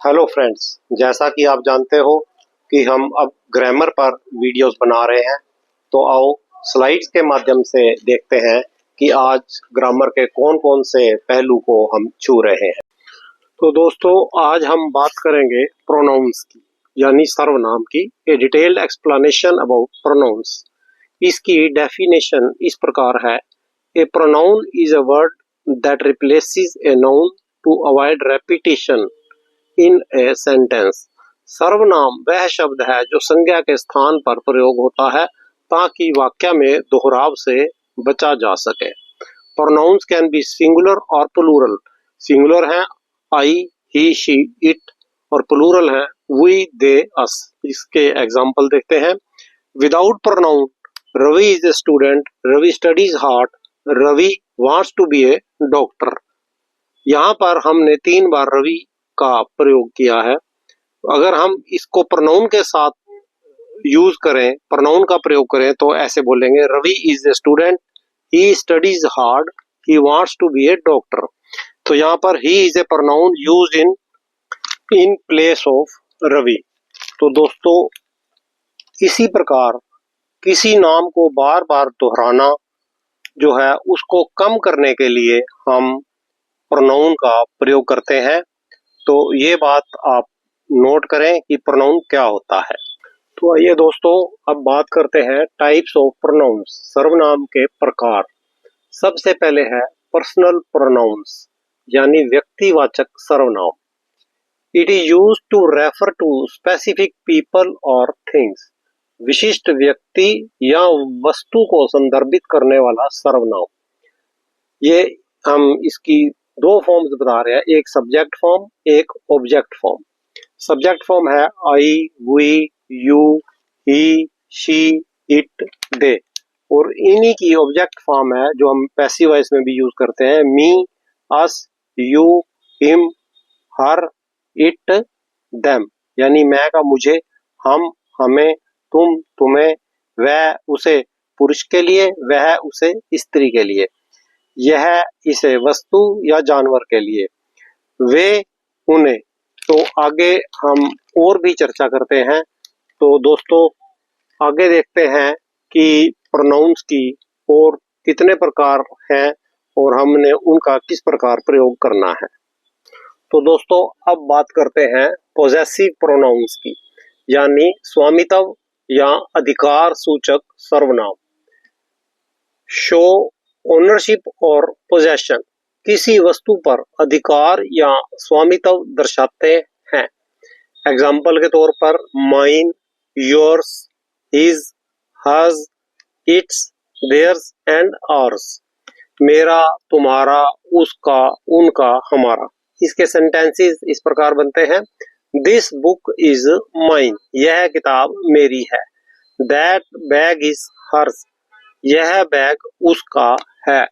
Hello friends, जैसा कि आप जानते हो कि हम अब ग्रामर पर वीडियोस बना रहे हैं। तो आओ स्लाइड्स के माध्यम से देखते हैं कि आज ग्रामर के कौन-कौन से पहलू को हम छू रहे हैं। तो दोस्तों, आज हम बात करेंगे प्रोनाउंस की, यानी सर्वनाम की। A detailed explanation about pronouns. इसकी डेफिनेशन इस प्रकार है: a pronoun is a word that replaces a noun to avoid repetition in a sentence. सर्वनाम वह शब्द है जो संज्ञा के स्थान पर प्रयोग होता है ताकि वाक्य में दोहराव से बचा जा सके। प्रोनाउंस कैन बी सिंगुलर और प्लूरल। सिंगुलर है आई, ही, शी, इट, और प्लूरल है वी, दे, अस। इसके एग्जाम्पल देखते हैं। Without pronoun, Ravi is a student, Ravi studies hard, Ravi wants to be a doctor. यहाँ पर हमने 3 बार रवि का प्रयोग किया है। अगर हम इसको प्रोनाउन के साथ यूज करें, प्रोनाउन का प्रयोग करें, तो ऐसे बोलेंगे: Ravi is a student, he studies hard, he wants to be a doctor. तो यहाँ पर he is a pronoun used in place of Ravi. तो दोस्तों, इसी प्रकार किसी नाम को बार बार दोहराना जो है उसको कम करने के लिए हम प्रोनाउन का प्रयोग करते हैं। तो ये बात आप नोट करें कि प्रोनाउन क्या होता है। तो आइए दोस्तों, अब बात करते हैं टाइप्स ऑफ प्रोनाउंस, सर्वनाम के प्रकार। सबसे पहले है पर्सनल प्रोनाउंस, यानी व्यक्तिवाचक सर्वनाम। It is used to refer to specific people और थिंग्स। विशिष्ट व्यक्ति या वस्तु को संदर्भित करने वाला सर्वनाम। ये हम इसकी 2 फॉर्म्स बता रहे हैं, एक सब्जेक्ट फॉर्म, एक ऑब्जेक्ट फॉर्म। सब्जेक्ट फॉर्म है I, we, you, he, she, it, they, और इन्हीं की ऑब्जेक्ट फॉर्म है जो हम पैसिव वॉइस में भी यूज करते हैं: me, us, you, him, her, it, them. यानी मैं का मुझे, हम हमें, तुम तुम्हें, वह उसे पुरुष के लिए, वह उसे स्त्री के लिए, यह इसे वस्तु या जानवर के लिए, वे उन्हें। तो आगे हम और भी चर्चा करते हैं। तो दोस्तों, आगे देखते हैं कि प्रोनाउंस की और कितने प्रकार हैं और हमने उनका किस प्रकार प्रयोग करना है। तो दोस्तों, अब बात करते हैं पोजेसिव प्रोनाउंस की, यानी स्वामित्व या अधिकार सूचक सर्वनाम। शो ओनरशिप और पोजेशन किसी वस्तु पर अधिकार या स्वामित्व दर्शाते हैं। एग्जाम्पल के तौर पर माइन, योर्स, हिज, हज, इट्स, देयर्स एंड आवर्स। मेरा, तुम्हारा, उसका, उनका, हमारा। इसके सेंटेंसेस इस प्रकार बनते हैं: दिस बुक इज माइन, यह किताब मेरी है। दैट बैग इज हर्स, यह बैग उसका है।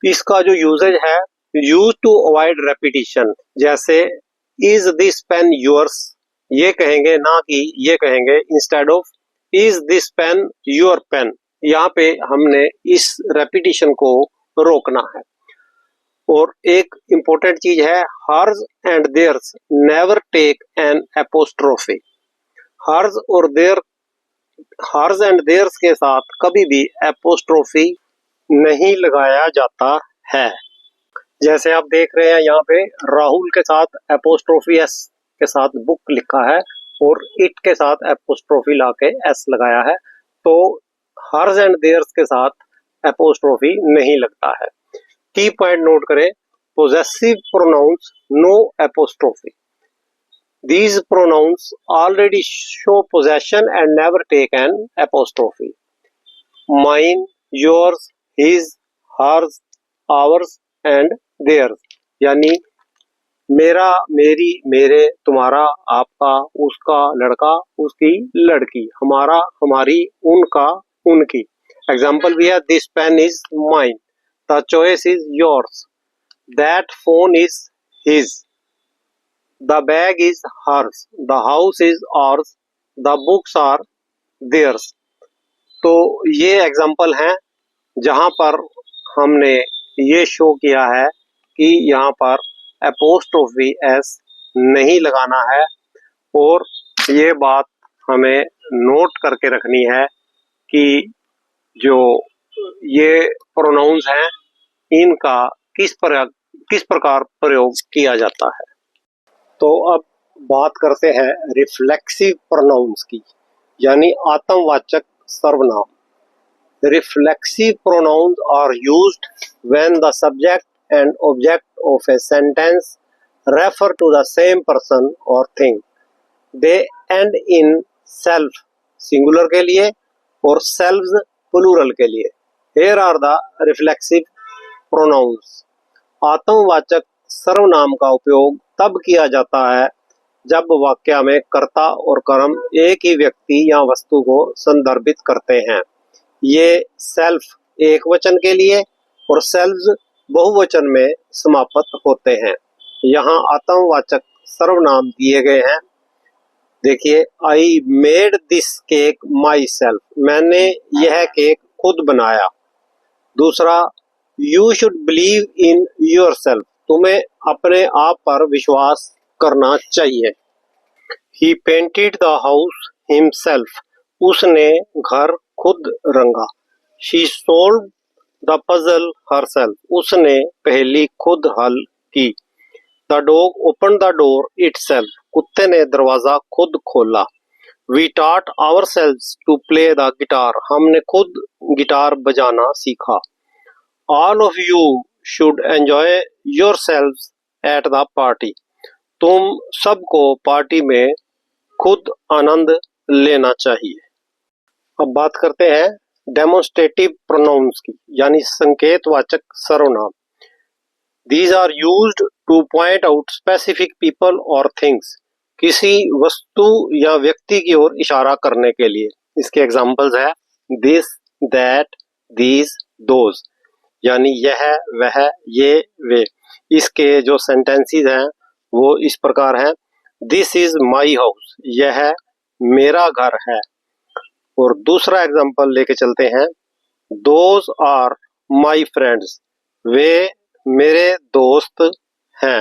इसका जो यूजेज है, यूज टू अवॉइड रेपिटेशन, जैसे इज दिस पेन योर्स, ये कहेंगे, ना कि ये कहेंगे instead of is this pen your pen. यहाँ पे हमने इस रेपिटेशन को रोकना है। और एक इंपॉर्टेंट चीज है, hers and theirs never take an apostrophe. Hers और देयर, हर्स एंड देयर्स के साथ कभी भी एपोस्ट्रोफी नहीं लगाया जाता है। जैसे आप देख रहे हैं यहाँ पे राहुल के साथ एपोस्ट्रोफी एस के साथ बुक लिखा है और इट के साथ एपोस्ट्रोफी लाके एस लगाया है। तो हर्स एंड देयर्स के साथ एपोस्ट्रोफी नहीं लगता है। की पॉइंट नोट करें: possessive pronouns no apostrophe. These pronouns already show possession and never take an apostrophe. Mine, yours, his, hers, ours and theirs, यानी मेरा, मेरी, मेरे, तुम्हारा, आपका, उसका, लड़का, उसकी, लड़की, हमारा, हमारी, उनका, उनकी। एग्जाम्पल भी है: this pen is mine, the choice is yours, that phone is his, the bag is hers, the house is ours, the books are theirs. तो ये एग्जाम्पल हैं जहां पर हमने ये शो किया है कि यहाँ पर एपोस्ट्रोफी एस नहीं लगाना है। और ये बात हमें नोट करके रखनी है कि जो ये प्रोनाउंस हैं इनका किस प्रकार प्रयोग किया जाता है। तो अब बात करते हैं रिफ्लेक्सिव प्रोनाउंस की, यानी आत्मवाचक सर्वनाम। Reflexive pronouns are used when the subject and object of a sentence refer to the same person or thing. They end in self singular के लिए और selves plural के लिए। Here are the reflexive pronouns. आत्मवाचक सर्वनाम का उपयोग तब किया जाता है जब वाक्य में कर्ता और कर्म एक ही व्यक्ति या वस्तु को संदर्भित करते हैं। ये सेल्फ एक वचन के लिए और सेल्व्स बहुवचन में समाप्त होते हैं। यहाँ आत्मवाचक सर्वनाम दिए गए हैं। देखिए, I made this cake myself, मैंने यह केक खुद बनाया। दूसरा, you should believe in yourself, तुम्हें अपने आप पर विश्वास करना चाहिए। He painted the house himself, उसने घर खुद रंगा। She solve the puzzle herself, उसने पहेली खुद हल की। The dog open the door itself, कुत्ते ने दरवाजा खुद खोला। We taught ourselves to play the guitar, हमने खुद गिटार बजाना सीखा। All of you should enjoy yourselves at the party, तुम सबको पार्टी में खुद आनंद लेना चाहिए। अब बात करते हैं डेमोन्स्ट्रेटिव प्रोनाउंस की, यानी संकेतवाचक सर्वनाम। These are used to point out specific people or things, किसी वस्तु या व्यक्ति की ओर इशारा करने के लिए। इसके एग्जाम्पल्स है this, that, these, those, यानी यह, वह, ये, वे। इसके जो सेंटेंसेस हैं वो इस प्रकार हैं। This is my house, यह मेरा घर है। और दूसरा एग्जाम्पल लेके चलते हैं, दोज आर माई फ्रेंड्स, वे मेरे दोस्त हैं।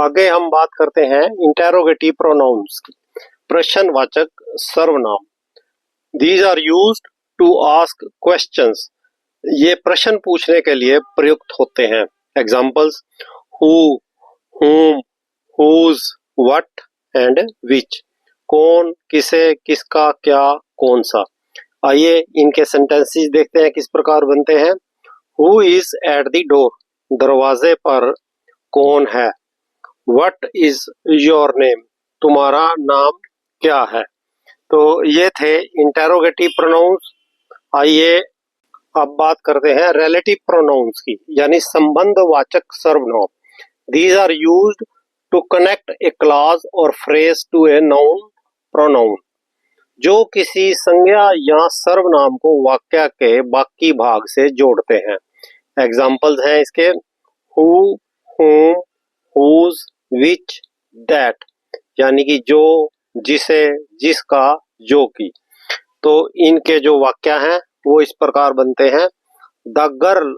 आगे हम बात करते हैं इंटेरोगेटिव प्रोनाउंस की, प्रश्नवाचक सर्वनाम। These are used to ask questions, ये प्रश्न पूछने के लिए प्रयुक्त होते हैं। Examples who, whom, whose, what and which, कौन, किसे, किसका, क्या, कौन सा। आइए इनके सेंटेंसेस देखते हैं किस प्रकार बनते हैं। Who is at the door, दरवाजे पर कौन है। What is your name, तुम्हारा नाम क्या है। तो ये थे इंटेरोगेटिव प्रोनाउंस। आइए अब बात करते हैं रिलेटिव प्रोनाउंस की, यानी संबंधवाचक सर्वनाम। These are used to connect a clause or phrase to a noun pronoun, जो किसी संज्ञा या सर्वनाम को वाक्य के बाकी भाग से जोड़ते हैं। एग्जाम्पल्स हैं इसके who, whom, whose, which, that, यानी कि जो, जिसे, जिसका, जो की। तो इनके जो वाक्य हैं वो इस प्रकार बनते हैं। The girl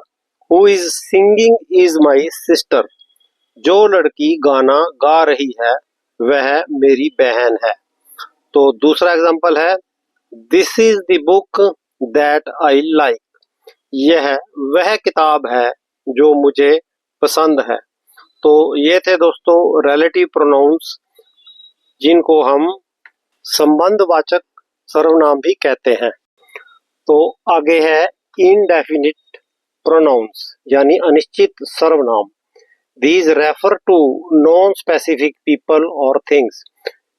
who is singing is my sister, जो लड़की गाना गा रही है वह मेरी बहन है। तो दूसरा एग्जांपल है this is the book that I like, यह वह किताब है जो मुझे पसंद है। तो ये थे दोस्तों रिलेटिव प्रोनाउंस, जिनको हम संबंधवाचक सर्वनाम भी कहते हैं। तो आगे है इनडेफिनिट प्रोनाउंस, यानी अनिश्चित सर्वनाम। These refer to non-specific people or things,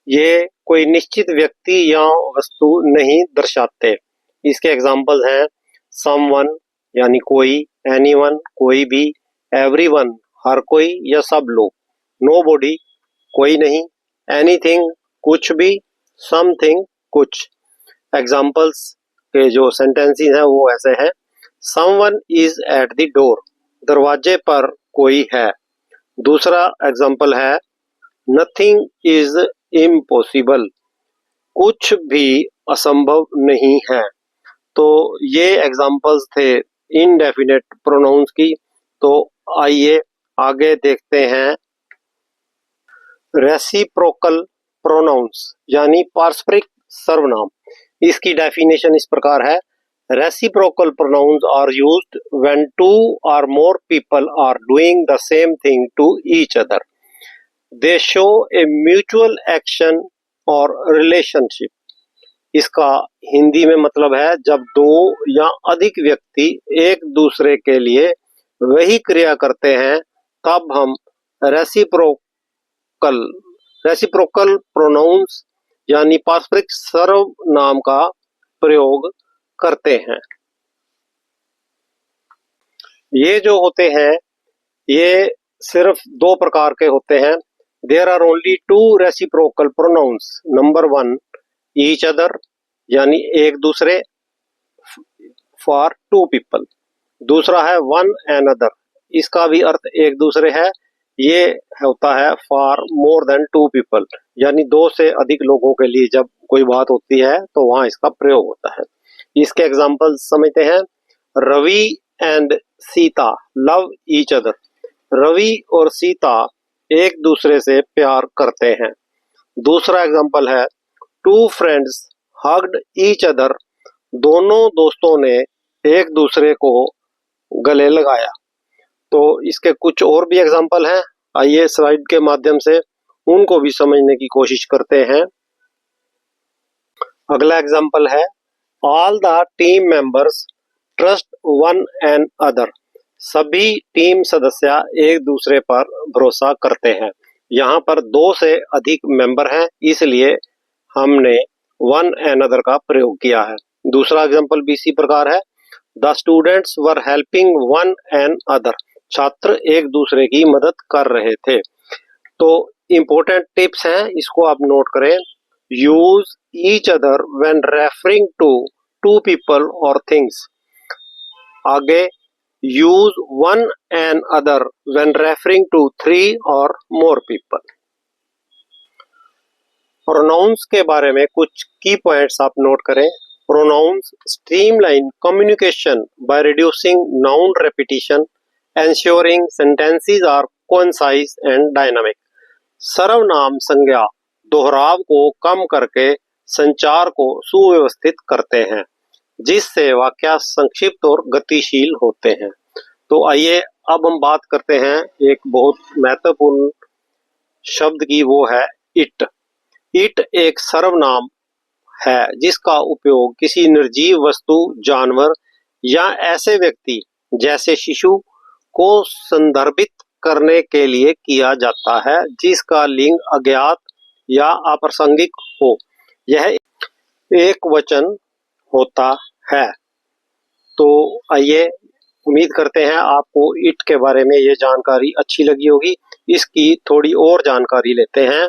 ये कोई निश्चित व्यक्ति या वस्तु नहीं दर्शाते। इसके एग्जाम्पल हैं someone यानी कोई, anyone कोई भी, everyone हर कोई या सब लोग, nobody कोई नहीं, anything कुछ भी, something कुछ। एग्जाम्पल्स के जो सेंटेंसेस हैं वो ऐसे हैं someone is at the door, दरवाजे पर कोई है। दूसरा एग्जाम्पल है नथिंग इज इम्पॉसिबल, कुछ भी असंभव नहीं है। तो ये एग्जाम्पल्स थे इनडेफिनेट प्रोनाउंस की। तो आइए आगे देखते हैं रेसिप्रोकल प्रोनाउंस यानी पारस्परिक सर्वनाम। इसकी डेफिनेशन इस प्रकार है, reciprocal pronouns are used when two or more people are doing the same thing to each other. They show a mutual action or relationship. इसका हिंदी में मतलब है, जब दो या अधिक व्यक्ति एक दूसरे के लिए वही क्रिया करते हैं तब हम रेसिप्रोकल प्रोनाउंस यानी पारस्परिक सर्वनाम का प्रयोग करते हैं। ये जो होते हैं ये सिर्फ दो प्रकार के होते हैं। There are only two reciprocal pronouns. Number 1 each other यानी एक दूसरे, फॉर टू पीपल। दूसरा है वन एनदर, इसका भी अर्थ एक दूसरे है। ये होता है for more than two people, यानी दो से अधिक लोगों के लिए जब कोई बात होती है तो वहां इसका प्रयोग होता है। इसके एग्जाम्पल समझते हैं। Ravi and Sita love each other. Ravi और सीता एक दूसरे से प्यार करते हैं। दूसरा एग्जाम्पल है, two friends hugged each other. दोनों दोस्तों ने एक दूसरे को गले लगाया। तो इसके कुछ और भी एग्जाम्पल हैं, आइए स्लाइड के माध्यम से उनको भी समझने की कोशिश करते हैं। अगला एग्जाम्पल है, all the team members trust one and other. सभी टीम सदस्य एक दूसरे पर भरोसा करते हैं। यहाँ पर दो से अधिक मेंबर हैं, इसलिए हमने वन एंड अदर का प्रयोग किया है। दूसरा एग्जाम्पल भी इसी प्रकार है, the students were helping one and other. छात्र एक दूसरे की मदद कर रहे थे। तो इम्पोर्टेंट टिप्स हैं, इसको आप नोट करें। Use each other when referring to two people और थिंग्स। आगे, use one and other when referring to 3 और मोर पीपल। प्रोनाउंस के बारे में कुछ की पॉइंट्स आप नोट करें। Pronouns streamline communication by reducing noun repetition, ensuring sentences are concise and dynamic। सर्वनाम संज्ञा दोहराव को कम करके संचार को सुव्यवस्थित करते हैं, जिससे वाक्य संक्षिप्त और गतिशील होते हैं। तो आइए अब हम बात करते हैं एक बहुत महत्वपूर्ण शब्द की, वो है इट। इट एक सर्वनाम है जिसका उपयोग किसी निर्जीव वस्तु, जानवर या ऐसे व्यक्ति जैसे शिशु को संदर्भित करने के लिए किया जाता है जिसका लिंग अज्ञात या अप्रासंगिक हो। यह एक वचन होता है। तो आइए, उम्मीद करते हैं आपको इट के बारे में ये जानकारी अच्छी लगी होगी। इसकी थोड़ी और जानकारी लेते हैं।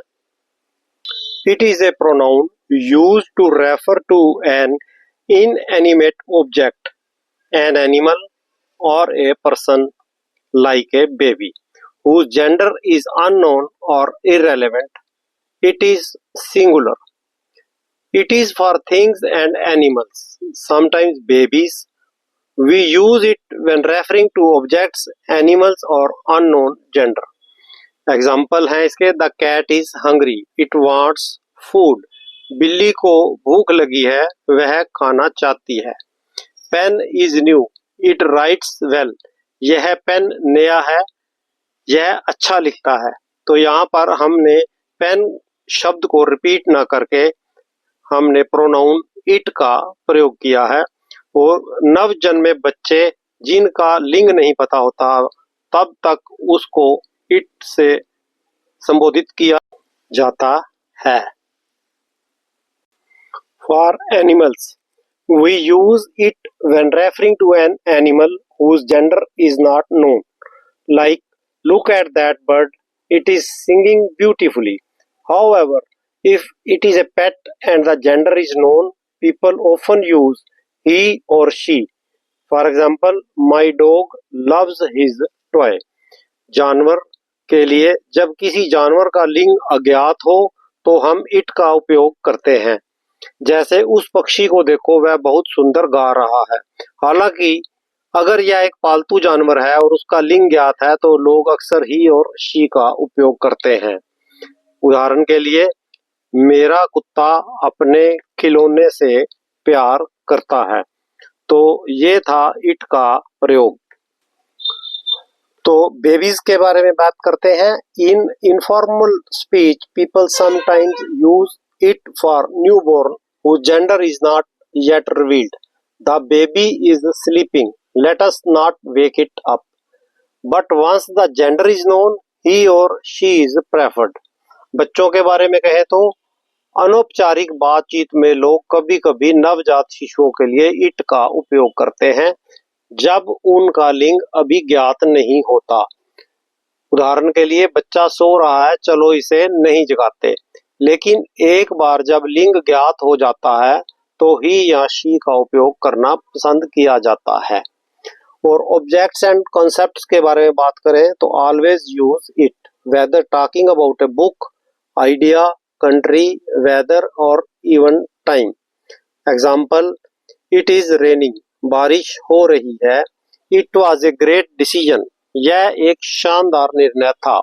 It is a pronoun used to refer to an inanimate object, an animal or a person like a baby whose gender is unknown or irrelevant. It is singular. It is for things and animals, sometimes babies. We use it when referring to objects, animals or unknown gender. Example है इसके, the cat is hungry, it wants food. बिल्ली को भूख लगी है, वह खाना चाहती है। Pen is new, it writes well. यह पेन नया है, यह अच्छा लिखता है। तो यहाँ पर हमने पेन शब्द को रिपीट ना करके हमने प्रोनाउन इट का प्रयोग किया है। और नवजन्मे बच्चे जिनका लिंग नहीं पता होता तब तक उसको इट से संबोधित किया जाता है। For animals, we use it when referring to an animal whose gender is not known. Like, look at that bird, it is singing beautifully. However, if it is a pet and the gender is known, people often use he or she. For example, my dog loves his toy. जानवर के लिए जब किसी जानवर का लिंग अज्ञात हो तो हम इट का उपयोग करते हैं। जैसे, उस पक्षी को देखो, वह बहुत सुंदर गा रहा है। हालांकि अगर यह एक पालतू जानवर है और उसका लिंग ज्ञात है तो लोग अक्सर ही और शी का उपयोग करते हैं। उदाहरण के लिए, मेरा कुत्ता अपने खिलौने से प्यार करता है। तो ये था इट का प्रयोग। तो बेबीज के बारे में बात करते हैं। इन informal speech people sometimes use it for newborn whose gender is not yet revealed. The baby is sleeping. Let us not wake it up. But once the gender is known, he or she is preferred. बच्चों के बारे में कहें तो अनौपचारिक बातचीत में लोग कभी कभी नवजात शिशुओं के लिए इट का उपयोग करते हैं जब उनका लिंग अभी ज्ञात नहीं होता। उदाहरण के लिए, बच्चा सो रहा है, चलो इसे नहीं जगाते। लेकिन एक बार जब लिंग ज्ञात हो जाता है तो ही या शी का उपयोग करना पसंद किया जाता है। और ऑब्जेक्ट्स एंड कॉन्सेप्ट्स के बारे में बात करें तो always use it whether talking about a book, idea, country, weather or even time. Example, it is raining, बारिश हो रही है। It was a great decision, यह एक शानदार निर्णय था।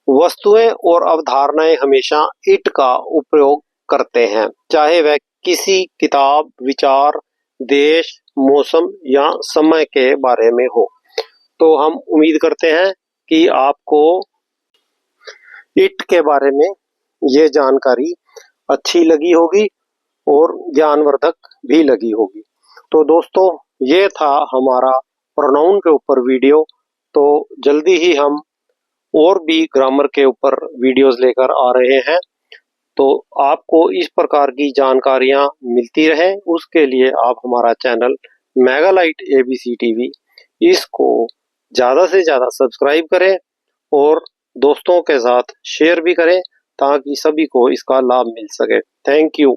वस्तुएं और अवधारणाएं हमेशा इट का उपयोग करते हैं, चाहे वह किसी किताब, विचार, देश, मौसम या समय के बारे में हो। तो हम उम्मीद करते हैं कि आपको इट के बारे में ये जानकारी अच्छी लगी होगी और ज्ञानवर्धक भी लगी होगी। तो दोस्तों, ये था हमारा प्रोनाउन के ऊपर वीडियो। तो जल्दी ही हम और भी ग्रामर के ऊपर वीडियोस लेकर आ रहे हैं। तो आपको इस प्रकार की जानकारियां मिलती रहे, उसके लिए आप हमारा चैनल मेगालाइट एबीसी टीवी इसको ज़्यादा से ज़्यादा सब्सक्राइब करें और दोस्तों के साथ शेयर भी करें ताकि सभी को इसका लाभ मिल सके। Thank you.